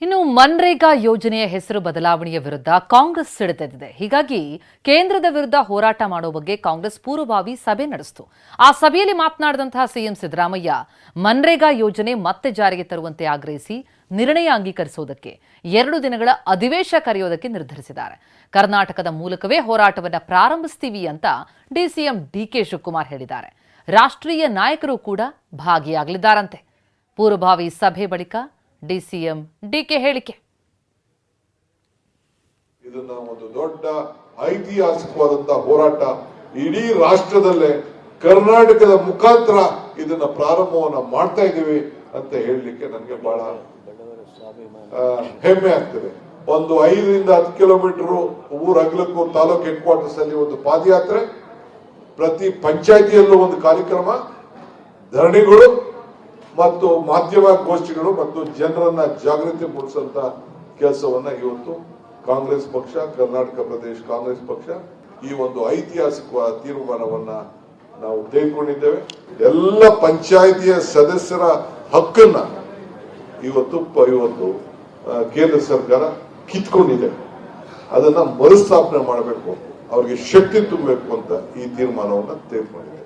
ಇನ್ನು ಮನ್ರೇಗಾ ಯೋಜನೆಯ ಹೆಸರು ಬದಲಾವಣೆಯ ವಿರುದ್ಧ ಕಾಂಗ್ರೆಸ್ ಸಿಡಿದೆದ್ದಿದೆ. ಹೀಗಾಗಿ ಕೇಂದ್ರದ ವಿರುದ್ಧ ಹೋರಾಟ ಮಾಡುವ ಬಗ್ಗೆ ಕಾಂಗ್ರೆಸ್ ಪೂರ್ವಭಾವಿ ಸಭೆ ನಡೆಸಿತು. ಆ ಸಭೆಯಲ್ಲಿ ಮಾತನಾಡಿದಂತಹ ಸಿಎಂ ಸಿದ್ದರಾಮಯ್ಯ ಮನ್ರೇಗಾ ಯೋಜನೆ ಮತ್ತೆ ಜಾರಿಗೆ ತರುವಂತೆ ಆಗ್ರಹಿಸಿ ನಿರ್ಣಯ ಅಂಗೀಕರಿಸುವುದಕ್ಕೆ 2 ದಿನಗಳ ಅಧಿವೇಶನ ಕರೆಯುವುದಕ್ಕೆ ನಿರ್ಧರಿಸಿದ್ದಾರೆ. ಕರ್ನಾಟಕದ ಮೂಲಕವೇ ಹೋರಾಟವನ್ನು ಪ್ರಾರಂಭಿಸ್ತೀವಿ ಅಂತ ಡಿಸಿಎಂ ಡಿಕೆ ಶಿವಕುಮಾರ್ ಹೇಳಿದ್ದಾರೆ. ರಾಷ್ಟ್ರೀಯ ನಾಯಕರು ಕೂಡ ಭಾಗಿಯಾಗಲಿದ್ದಾರಂತೆ. ಪೂರ್ವಭಾವಿ ಸಭೆ ಬಳಿಕ ಡಿಸಿಎಂ ಡಿಕೆ ಹೇಳಿಕೆ. ಇದನ್ನ ಒಂದು ದೊಡ್ಡ ಐತಿಹಾಸಿಕವಾದಂತಹ ಹೋರಾಟ ಇಡೀ ರಾಷ್ಟ್ರದಲ್ಲೇ ಕರ್ನಾಟಕದ ಮುಖಾಂತರ ಇದನ್ನ ಪ್ರಾರಂಭವನ್ನ ಮಾಡ್ತಾ ಇದ್ದೀವಿ ಅಂತ ಹೇಳಲಿಕ್ಕೆ ನನಗೆ ಬಹಳ ಹೆಮ್ಮೆ ಆಗ್ತದೆ. ಒಂದು 5 ರಿಂದ 10 ಕಿಲೋಮೀಟರ್ ಊರ ಅಗಲಕ್ಕೂ ತಾಲೂಕು ಹೆಡ್ ಕ್ವಾರ್ಟರ್ಸ್ ಅಲ್ಲಿ ಒಂದು ಪಾದಯಾತ್ರೆ, ಪ್ರತಿ ಪಂಚಾಯಿತಿಯಲ್ಲೂ ಒಂದು ಕಾರ್ಯಕ್ರಮ, ಧರಣಿಗಳು ಮತ್ತು ಮಾಧ್ಯಮ ಗೋಷ್ಠಿಗಳು ಮತ್ತು ಜನರನ್ನ ಜಾಗೃತಿ ಮೂಡಿಸುವಂತ ಕೆಲಸವನ್ನ ಇವತ್ತು ಕಾಂಗ್ರೆಸ್ ಪಕ್ಷ, ಕರ್ನಾಟಕ ಪ್ರದೇಶ ಕಾಂಗ್ರೆಸ್ ಪಕ್ಷ ಈ ಒಂದು ಐತಿಹಾಸಿಕ ತೀರ್ಮಾನವನ್ನ ನಾವು ತೆಗೆದುಕೊಂಡಿದ್ದೇವೆ. ಎಲ್ಲ ಪಂಚಾಯಿತಿಯ ಸದಸ್ಯರ ಹಕ್ಕನ್ನ ಇವತ್ತು ಕೇಂದ್ರ ಸರ್ಕಾರ ಕಿತ್ಕೊಂಡಿದೆ. ಅದನ್ನ ಮರುಸ್ಥಾಪನೆ ಮಾಡಬೇಕು, ಅವರಿಗೆ ಶಕ್ತಿ ತುಂಬಬೇಕು ಅಂತ ಈ ತೀರ್ಮಾನವನ್ನ ತೆಗೆದುಕೊಂಡಿದೆ.